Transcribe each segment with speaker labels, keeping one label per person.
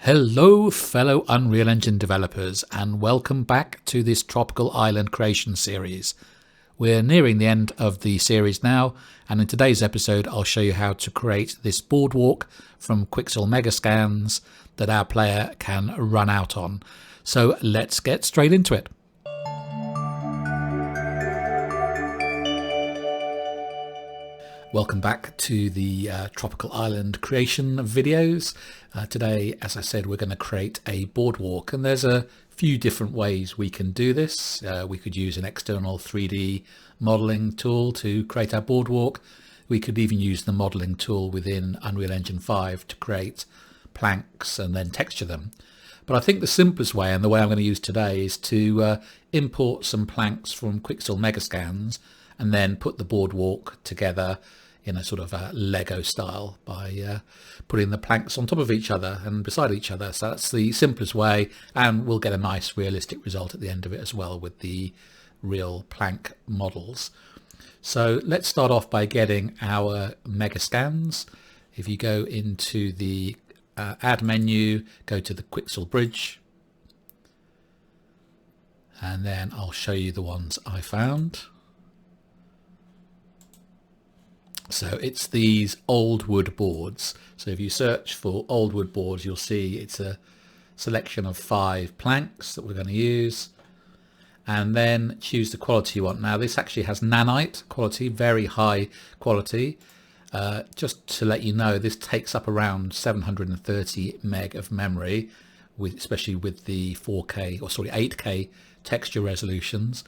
Speaker 1: Hello fellow Unreal Engine developers and welcome back to this tropical island creation series. We're nearing the end of the series now, and in today's episode I'll show you how to create this boardwalk from Quixel Megascans that our player can run out on. So let's get straight into it. Welcome back to the tropical island creation videos. Today, as I said, we're going to create a boardwalk, and there's a few different ways we can do this. We could use an external 3D modeling tool to create our boardwalk. We could even use the modeling tool within Unreal Engine 5 to create planks and then texture them. But I think the simplest way, and the way I'm going to use today, is to import some planks from Quixel Megascans and then put the boardwalk together in a sort of a Lego style by putting the planks on top of each other and beside each other. So that's the simplest way, and we'll get a nice realistic result at the end of it as well with the real plank models. So let's start off by getting our Megascans. If you go into the add menu, go to the Quixel Bridge, and then I'll show you the ones I found. So it's these old wood boards. So if you search for old wood boards, you'll see it's a selection of 5 planks that we're going to use, and then choose the quality you want. Now this actually has nanite quality, very high quality. Just to let you know, this takes up around 730 meg of memory, especially with the 8K texture resolutions.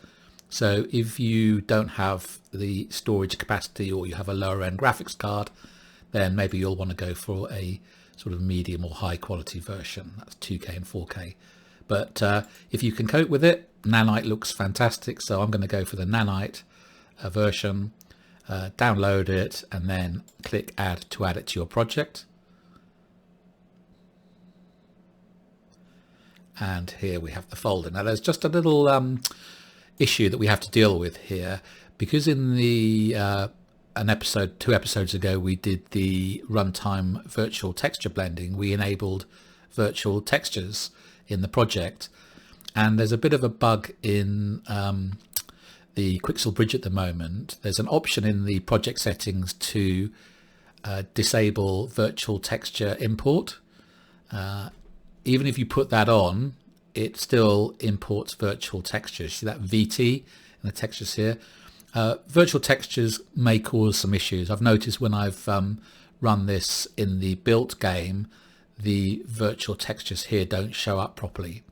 Speaker 1: So if you don't have the storage capacity, or you have a lower end graphics card, then maybe you'll want to go for a sort of medium or high quality version. That's 2K and 4K. But if you can cope with it, nanite looks fantastic. So I'm going to go for the nanite version, download it, and then click add to add it to your project. And here we have the folder. Now there's just a little issue that we have to deal with here, because in the two episodes ago we did the runtime virtual texture blending. We enabled virtual textures in the project, and there's a bit of a bug in the Quixel Bridge at the moment. There's an option in the project settings to disable virtual texture import. Even if you put that on, it still imports virtual textures. See that VT in the textures here? Virtual textures may cause some issues. I've noticed when I've run this in the built game, the virtual textures here don't show up properly.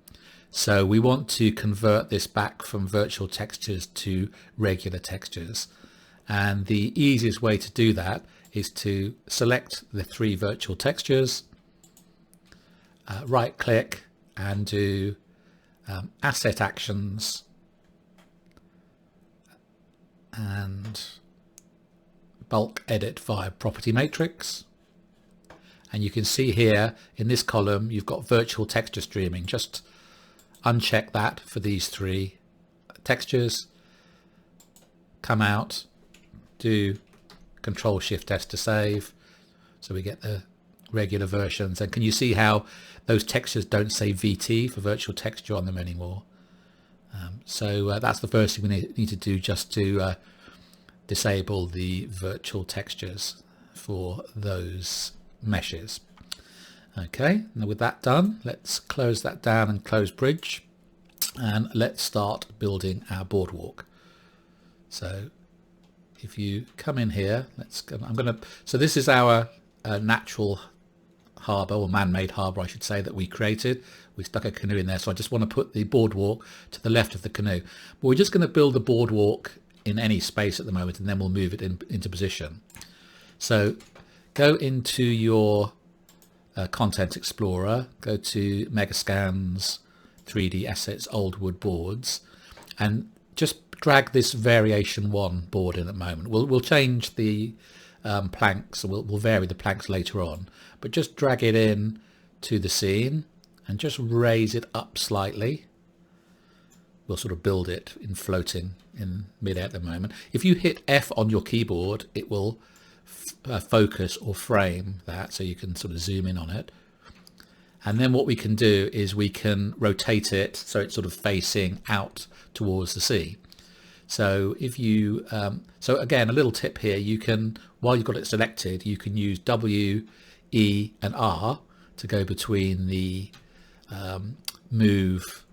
Speaker 1: So we want to convert this back from virtual textures to regular textures. And the easiest way to do that is to select the 3 virtual textures, right click, and do asset actions and bulk edit via property matrix. And you can see here in this column you've got virtual texture streaming. Just uncheck that for these 3 textures, come out, do Control-Shift-S to save, so we get the regular versions. And can you see how those textures don't say VT for virtual texture on them anymore? So that's the first thing we need to do, just to disable the virtual textures for those meshes. Okay, now with that done, let's close that down and close Bridge, and let's start building our boardwalk. So if you come in here, so this is our natural harbour, or man-made harbour I should say, that we created. We stuck a canoe in there, so I just want to put the boardwalk to the left of the canoe. But we're just going to build the boardwalk in any space at the moment, and then we'll move it into position. So go into your Content Explorer, go to Megascans, 3D Assets, Old Wood Boards, and just drag this Variation 1 board in at the moment. We'll change the planks, we'll vary the planks later on, but just drag it in to the scene and just raise it up slightly. We'll sort of build it in floating in mid-air at the moment. If you hit F on your keyboard, it will focus or frame that, so you can sort of zoom in on it. And then what we can do is we can rotate it so it's sort of facing out towards the sea. So if you, so again, a little tip here, you can, while you've got it selected, you can use W, E and R to go between the move,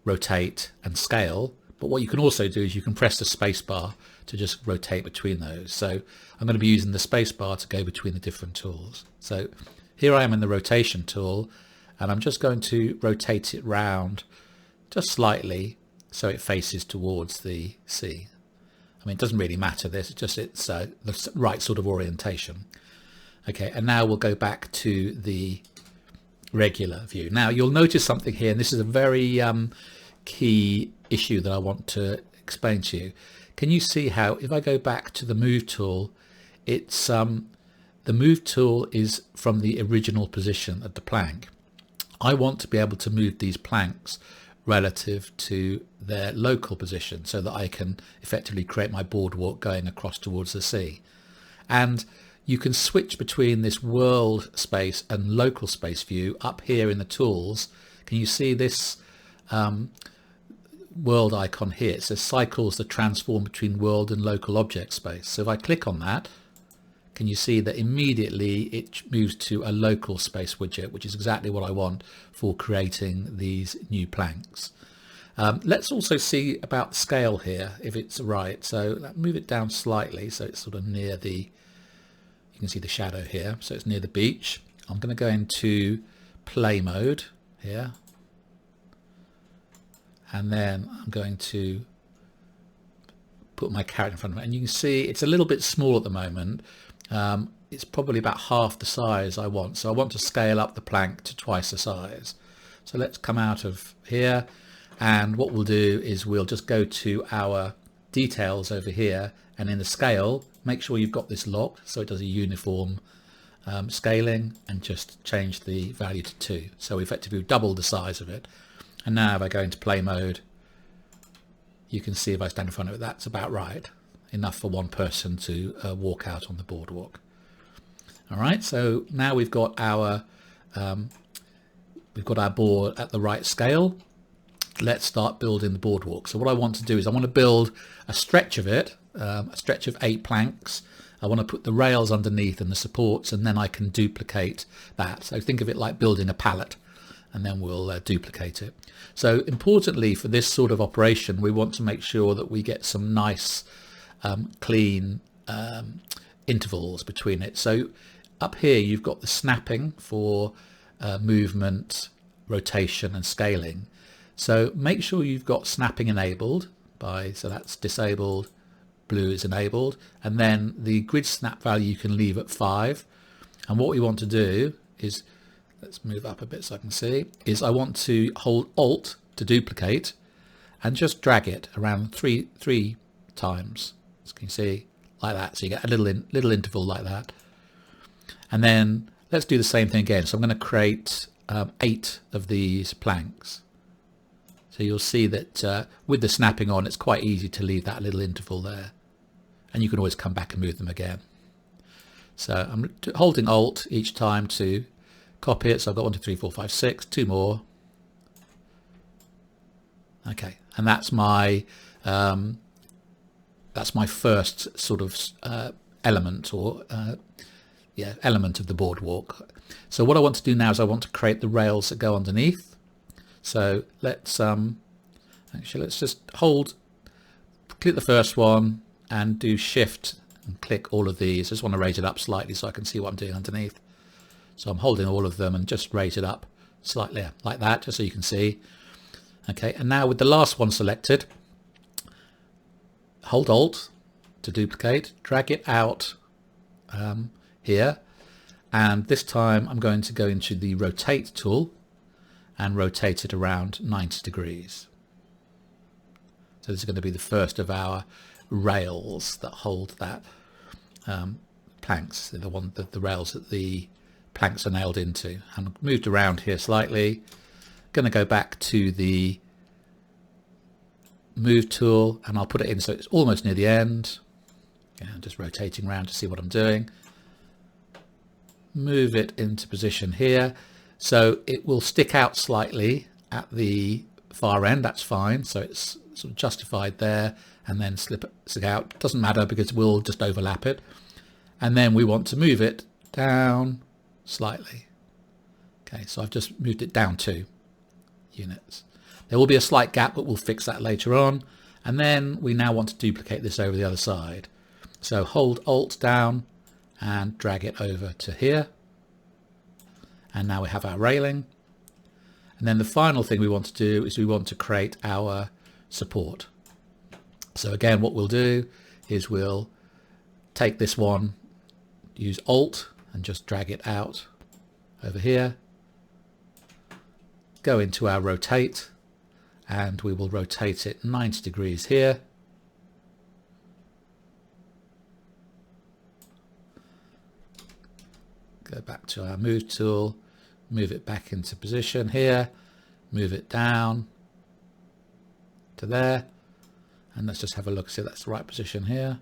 Speaker 1: rotate and scale. But what you can also do is you can press the space bar to just rotate between those. So I'm going to be using the space bar to go between the different tools. So here I am in the rotation tool, and I'm just going to rotate it round just slightly so it faces towards the sea. I mean, it doesn't really matter this, it's the right sort of orientation. Okay, and now we'll go back to the regular view. Now you'll notice something here, and this is a very key issue that I want to explain to you. Can you see how if I go back to the move tool, it's the move tool is from the original position of the plank. I want to be able to move these planks relative to their local position so that I can effectively create my boardwalk going across towards the sea. And you can switch between this world space and local space view up here in the tools. Can you see this world icon here? It says cycles that transform between world and local object space. So if I click on that, can you see that immediately it moves to a local space widget, which is exactly what I want for creating these new planks. Let's also see about the scale here, if it's right. So move it down slightly so it's sort of near the, you can see the shadow here, so it's near the beach. I'm going to go into play mode here, and then I'm going to put my carrot in front of it, and you can see it's a little bit small at the moment. It's probably about half the size I want, so I want to scale up the plank to twice the size. So let's come out of here, and what we'll do is we'll just go to our details over here, and in the scale make sure you've got this locked so it does a uniform scaling, and just change the value to 2, so effectively we've doubled the size of it. And now if I go into play mode, you can see if I stand in front of it, that's about right, enough for one person to walk out on the boardwalk. All right, so now we've got our board at the right scale. Let's start building the boardwalk. So what I want to do is I want to build a stretch of it, a stretch of 8 planks. I want to put the rails underneath and the supports, and then I can duplicate that. So think of it like building a pallet, and then we'll duplicate it. So importantly for this sort of operation, we want to make sure that we get some nice clean intervals between it. So up here you've got the snapping for movement, rotation and scaling. So make sure you've got snapping enabled so that's disabled, blue is enabled, and then the grid snap value you can leave at 5. And what we want to do is, let's move up a bit so I can see, is I want to hold Alt to duplicate and just drag it around three times. As you can see, like that. So you get a little interval like that. And then let's do the same thing again. So I'm going to create 8 of these planks. So you'll see that with the snapping on, it's quite easy to leave that little interval there. And you can always come back and move them again. So I'm holding Alt each time to copy it. So I've got 1, 2, 3, 4, 5, 6, 2 more. Okay, and that's my first sort of element, or element of the boardwalk. So what I want to do now is I want to create the rails that go underneath. So let's actually let's just click the first one and do Shift and click all of these. I just want to raise it up slightly so I can see what I'm doing underneath. So I'm holding all of them and just raise it up slightly like that, just so you can see. Okay, and now with the last one selected, hold Alt to duplicate, drag it out here, and this time I'm going to go into the rotate tool and rotate it around 90 degrees. So this is going to be the first of our rails that hold that planks, the rails that the planks are nailed into. And moved around here slightly. Going to go back to the move tool and I'll put it in so it's almost near the end. I'm just rotating around to see what I'm doing. Move it into position here. So it will stick out slightly at the far end, that's fine. So it's sort of justified there, and then slip it out. Doesn't matter because we'll just overlap it. And then we want to move it down slightly. Okay, so I've just moved it down 2 units. There will be a slight gap, but we'll fix that later on. And then we now want to duplicate this over the other side. So hold Alt down and drag it over to here. And now we have our railing. And then the final thing we want to do is we want to create our support. So again, what we'll do is we'll take this one, use Alt and just drag it out over here. Go into our rotate, and we will rotate it 90 degrees here. Go back to our move tool, move it back into position here, move it down to there, and let's just have a look, see if that's the right position here.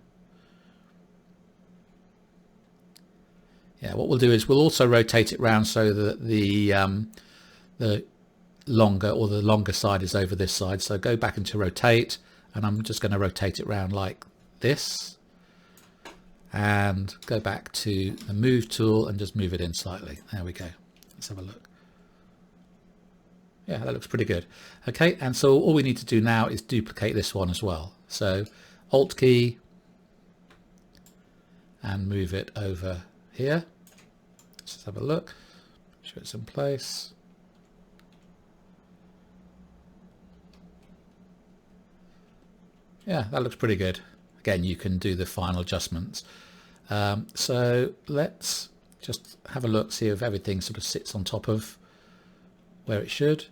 Speaker 1: Yeah, what we'll do is we'll also rotate it round so that the longer side is over this side. So go back into rotate, and I'm just going to rotate it round like this, and go back to the move tool and just move it in slightly. There we go. Let's have a look. Yeah, that looks pretty good. Okay, and so all we need to do now is duplicate this one as well. So Alt key and move it over here. Let's have a look. Show it's in place. Yeah, that looks pretty good. Again, you can do the final adjustments. So let's just have a look, see if everything sort of sits on top of where it should.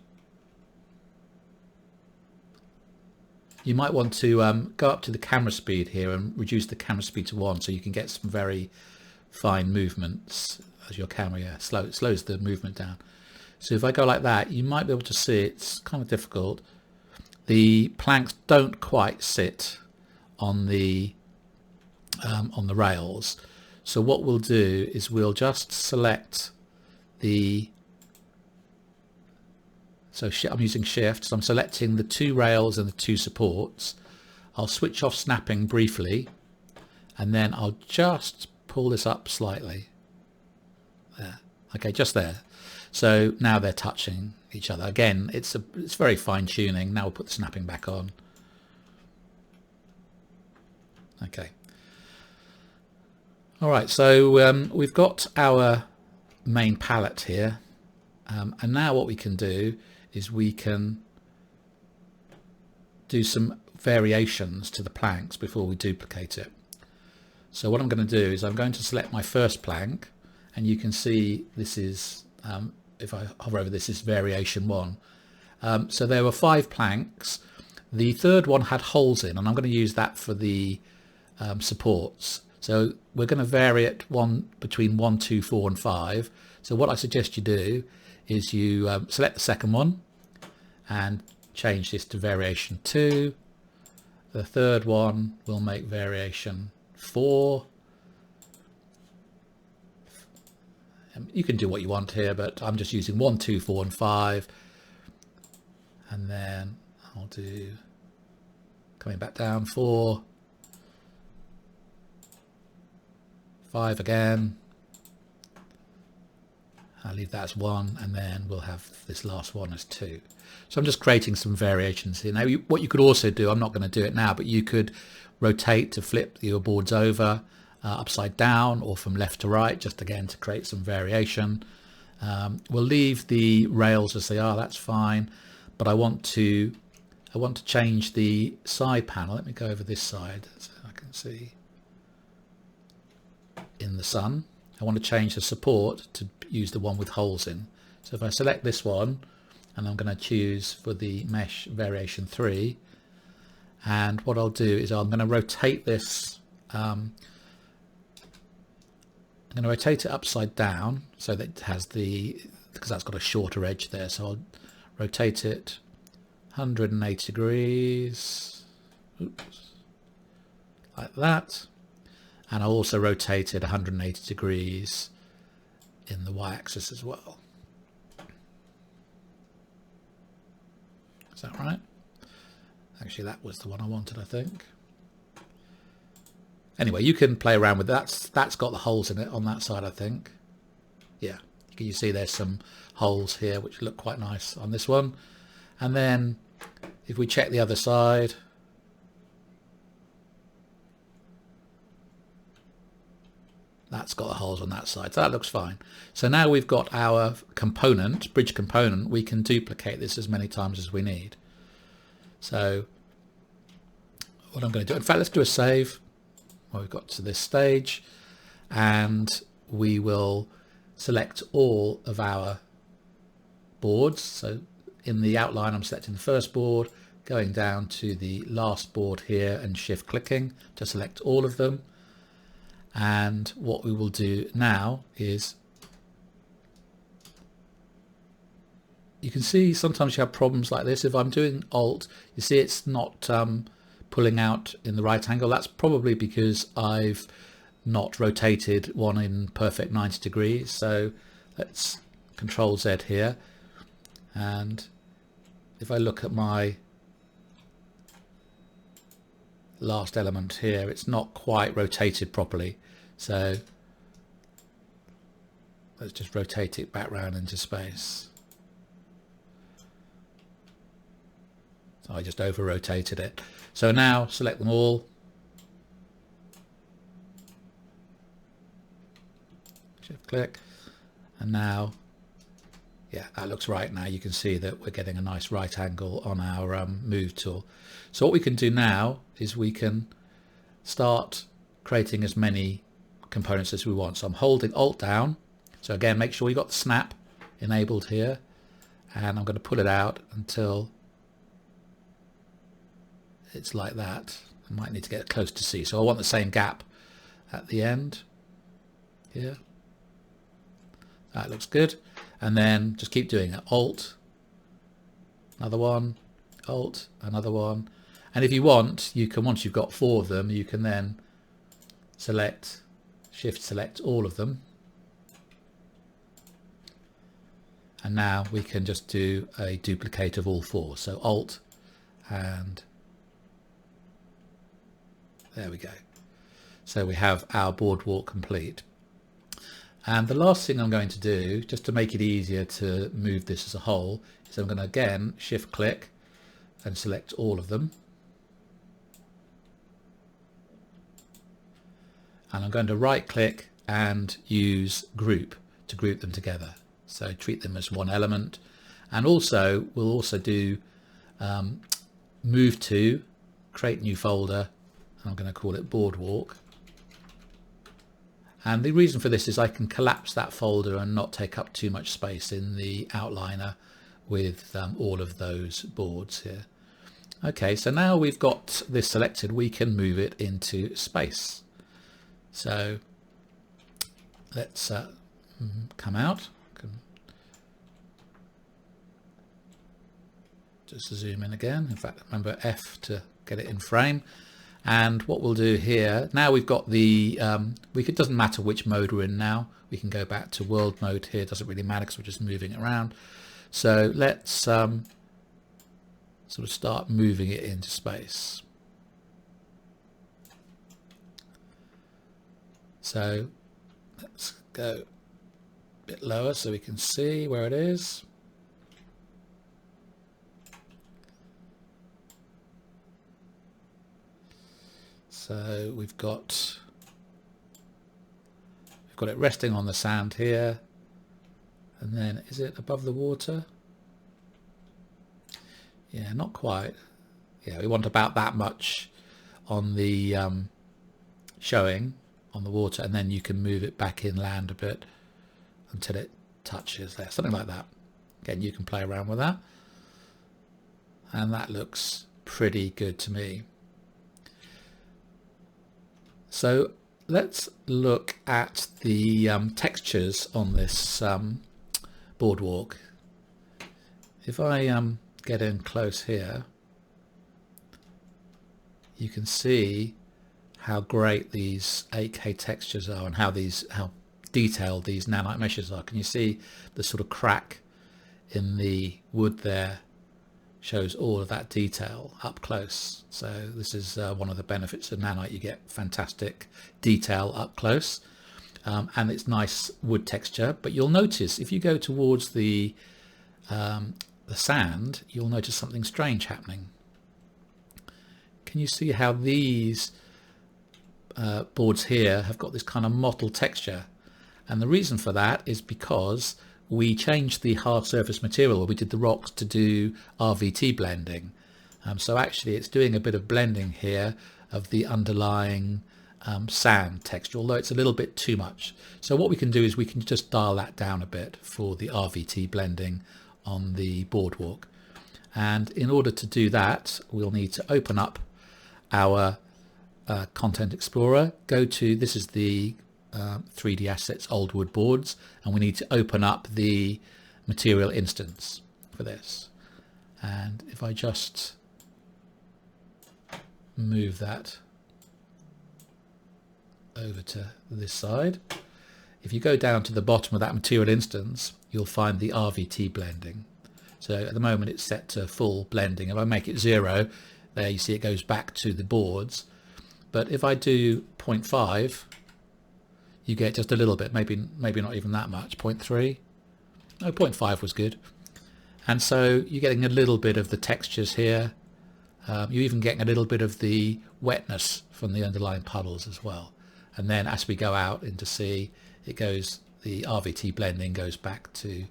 Speaker 1: You might want to go up to the camera speed here and reduce the camera speed to 1 so you can get some very fine movements as your camera slows the movement down. So if I go like that, you might be able to see it's kind of difficult. The planks don't quite sit on the rails. So what we'll do is we'll just select the, so I'm using shift, so I'm selecting the 2 rails and the 2 supports. I'll switch off snapping briefly, and then I'll just pull this up slightly. There. Okay, just there. So now they're touching each other. Again, it's very fine tuning. Now we'll put the snapping back on. Okay. All right, so we've got our main palette here, and now what we can do is we can do some variations to the planks before we duplicate it. So what I'm going to do is I'm going to select my first plank, and you can see this is, if I hover over this, is variation 1. So there were 5 planks. The third one had holes in, and I'm going to use that for the supports. So we're going to vary it between 1, 2, 4 and 5. So what I suggest you do is you select the second one and change this to variation 2. The third one will make variation 4. You can do what you want here, but I'm just using 1, 2, 4 and 5. And then I'll do, coming back down, 4, 5 again. I'll leave that as 1, and then we'll have this last one as 2. So I'm just creating some variations here. Now, what you could also do, I'm not going to do it now, but you could rotate to flip your boards over upside down or from left to right, just again to create some variation. We'll leave the rails as they are, that's fine, but I want to change the side panel. Let me go over this side so I can see in the sun. I want to change the support to use the one with holes in. So if I select this one, and I'm going to choose for the mesh variation 3, and what I'll do is I'm going to rotate this, I'm going to rotate it upside down so that it has because that's got a shorter edge there, so I'll rotate it 180 degrees, oops, like that. And I'll also rotate it 180 degrees in the y-axis as well. Is that right? Actually, that was the one I wanted, I think. Anyway, you can play around with that. That's got the holes in it on that side, I think. Yeah, you see there's some holes here which look quite nice on this one. And then if we check the other side, that's got the holes on that side, so that looks fine. So now we've got our component, bridge component. We can duplicate this as many times as we need. So what I'm going to do, in fact, let's do a save. Well, we've got to this stage, and we will select all of our boards. So in the outline, I'm selecting the first board, going down to the last board here and shift clicking to select all of them. And what we will do now is, you can see sometimes you have problems like this. If I'm doing Alt, you see it's not pulling out in the right angle. That's probably because I've not rotated one in perfect 90 degrees. So let's Control Z here, and if I look at my last element here, it's not quite rotated properly. So let's just rotate it back round into space. So I just over rotated it. So now select them all. Shift click, and now, yeah, that looks right. Now you can see that we're getting a nice right angle on our move tool. So what we can do now is we can start creating as many components as we want. So I'm holding Alt down. So again, make sure you got the snap enabled here, and I'm going to pull it out until it's like that. I might need to get close to see. So I want the same gap at the end here. That looks good. And then just keep doing it. Alt, another one, Alt, another one. And if you want, you can, once you've got 4 of them, you can then select, Shift select all of them. And now we can just do a duplicate of all 4. So Alt, and there we go. So we have our boardwalk complete. And the last thing I'm going to do, just to make it easier to move this as a whole, is I'm going to again shift click and select all of them. And I'm going to right click and use group to group them together. So treat them as one element. And also we'll also do move to, create new folder, and I'm going to call it Boardwalk. And the reason for this is I can collapse that folder and not take up too much space in the outliner with all of those boards here. Okay, so now we've got this selected, we can move it into space. So let's come out. Just zoom in again. In fact, remember F to get it in frame. And what we'll do here, now we've got the, it doesn't matter which mode we're in now. We can go back to world mode here. It doesn't really matter because we're just moving it around. So let's sort of start moving it into space. So let's go a bit lower so we can see where it is. So we've got it resting on the sand here, and then is it above the water? Yeah, not quite. Yeah, we want about that much on the showing on the water, and then you can move it back inland a bit until it touches there, something like that. Again, you can play around with that, and that looks pretty good to me. So let's look at the textures on this boardwalk. If I get in close here, you can see how great these 8K textures are and how detailed these nanite meshes are. Can you see the sort of crack in the wood there shows all of that detail up close. So this is one of the benefits of nanite. You get fantastic detail up close, and it's nice wood texture. But you'll notice if you go towards the sand, you'll notice something strange happening. Can you see how these boards here have got this kind of mottled texture? And the reason for that is because we changed the hard surface material. We did the rocks to do RVT blending. So actually it's doing a bit of blending here of the underlying sand texture, although it's a little bit too much. So what we can do is we can just dial that down a bit for the RVT blending on the boardwalk. And in order to do that, we'll need to open up our Content Explorer, go to, this is the 3D Assets Old Wood Boards, and we need to open up the material instance for this. And if I just move that over to this side, if you go down to the bottom of that material instance, you'll find the RVT blending. So at the moment it's set to full blending. If I make it 0, there you see it goes back to the boards. But if I do 0.5, you get just a little bit, maybe not even that much, 0.3. No, 0.5 was good. And so you're getting a little bit of the textures here. You're even getting a little bit of the wetness from the underlying puddles as well. And then as we go out into sea, it goes, the RVT blending goes back to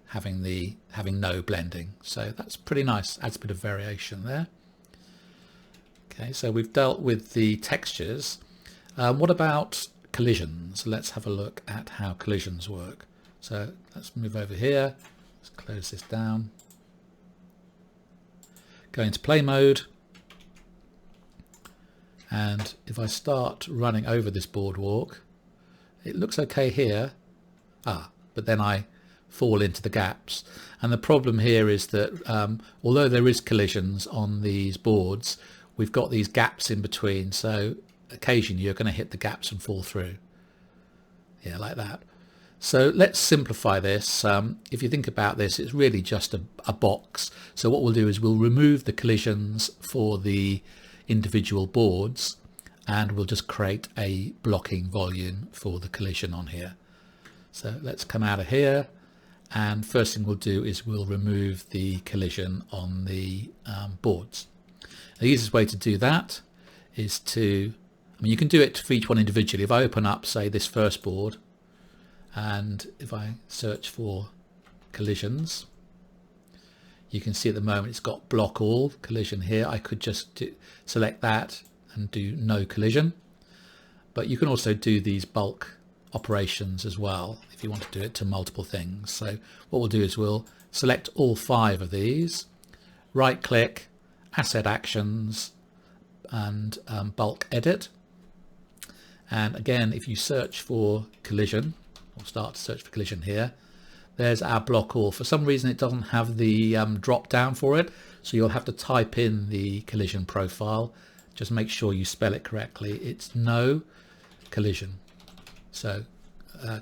Speaker 1: having no blending. So that's pretty nice, adds a bit of variation there. Okay, so we've dealt with the textures. What about collisions? Let's have a look at how collisions work. So let's move over here, let's close this down, go into play mode, and if I start running over this boardwalk, it looks okay here, but then I fall into the gaps. And the problem here is that although there is collisions on these boards, we've got these gaps in between, so occasionally you're going to hit the gaps and fall through. Yeah, like that. So let's simplify this. If you think about this, it's really just a box. So what we'll do is we'll remove the collisions for the individual boards, and we'll just create a blocking volume for the collision on here. So let's come out of here, and first thing we'll do is we'll remove the collision on the boards. The easiest way to do that is to, you can do it for each one individually. If I open up, say, this first board, and if I search for collisions, you can see at the moment it's got block all collision here. I could just select that and do no collision, but you can also do these bulk operations as well if you want to do it to multiple things. So what we'll do is we'll select all 5 of these, right click, asset actions, and bulk edit. And again, if you search for collision, we'll start to search for collision here, there's our block all. For some reason it doesn't have the drop down for it, so you'll have to type in the collision profile. Just make sure you spell it correctly. It's no collision, so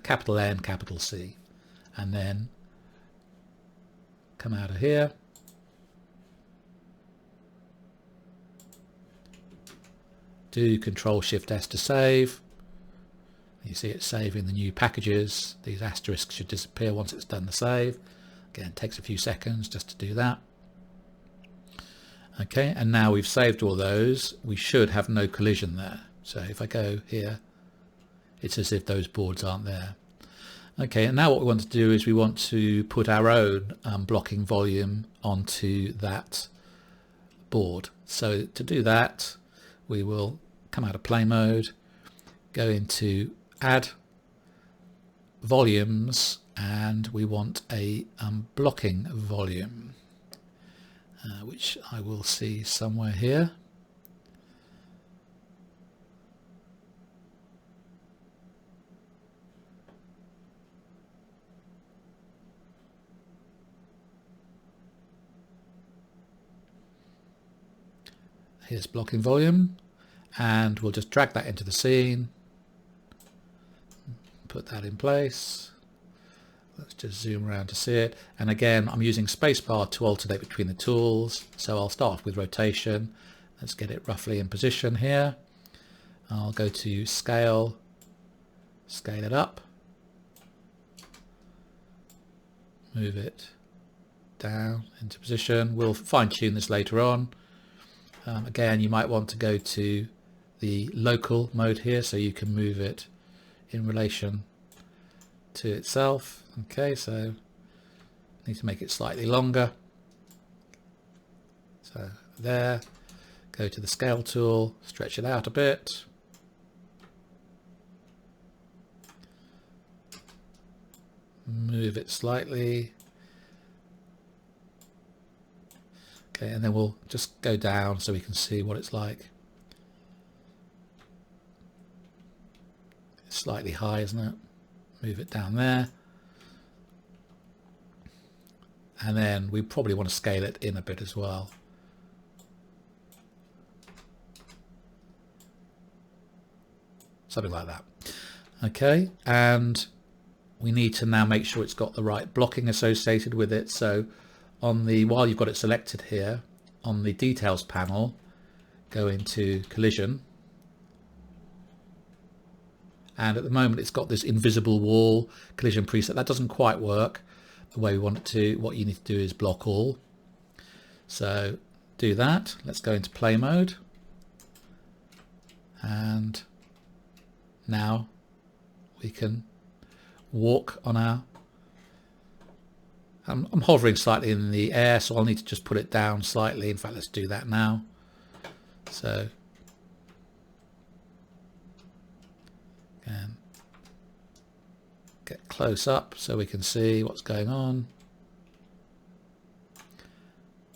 Speaker 1: capital N, capital C, and then come out of here, do Control Shift S to save. You see it's saving the new packages. These asterisks should disappear once it's done the save. Again, it takes a few seconds just to do that. Okay, and now we've saved all those, we should have no collision there. So if I go here, it's as if those boards aren't there. Okay, and now what we want to do is we want to put our own blocking volume onto that board. So to do that, we will come out of play mode, go into add volumes, and we want a blocking volume, which I will see somewhere here. Here's blocking volume, and we'll just drag that into the scene, put that in place, Let's just zoom around to see it. And again, I'm using spacebar to alternate between the tools. So I'll start off with rotation. Let's get it roughly in position here. I'll go to scale, scale it up, move it down into position. We'll fine tune this later on. Again, you might want to go to the local mode here so you can move it in relation to itself. Okay, so need to make it slightly longer. So there, go to the scale tool, stretch it out a bit. Move it slightly. Okay, and then we'll just go down so we can see what it's like. It's slightly high, isn't it? Move it down there. And then we probably want to scale it in a bit as well. Something like that. Okay, and we need to now make sure it's got the right blocking associated with it. So on the, while you've got it selected here, on the details panel, go into collision. And at the moment it's got this invisible wall collision preset. That doesn't quite work the way we want it to. What you need to do is block all. So do that. Let's go into play mode. And now we can walk on our, I'm hovering slightly in the air, so I'll need to just put it down slightly. In fact, let's do that now. So again, get close up so we can see what's going on.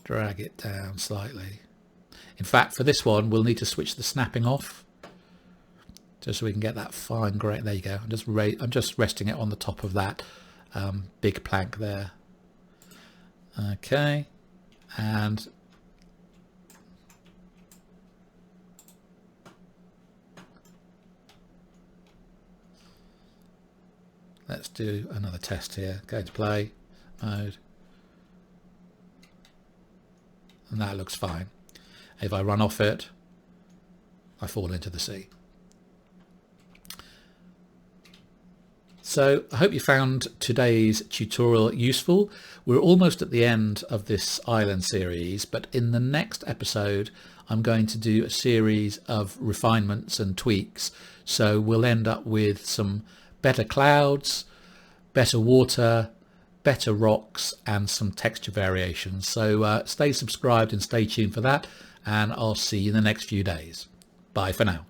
Speaker 1: Drag it down slightly. In fact, for this one, we'll need to switch the snapping off, just so we can get that fine grain. There you go. I'm just resting it on the top of that big plank there. Okay, and let's do another test here. Go to play mode, and that looks fine. If I run off it, I fall into the sea. So I hope you found today's tutorial useful. We're almost at the end of this island series, but in the next episode I'm going to do a series of refinements and tweaks. So we'll end up with some better clouds, better water, better rocks, and some texture variations. So stay subscribed and stay tuned for that, and I'll see you in the next few days. Bye for now.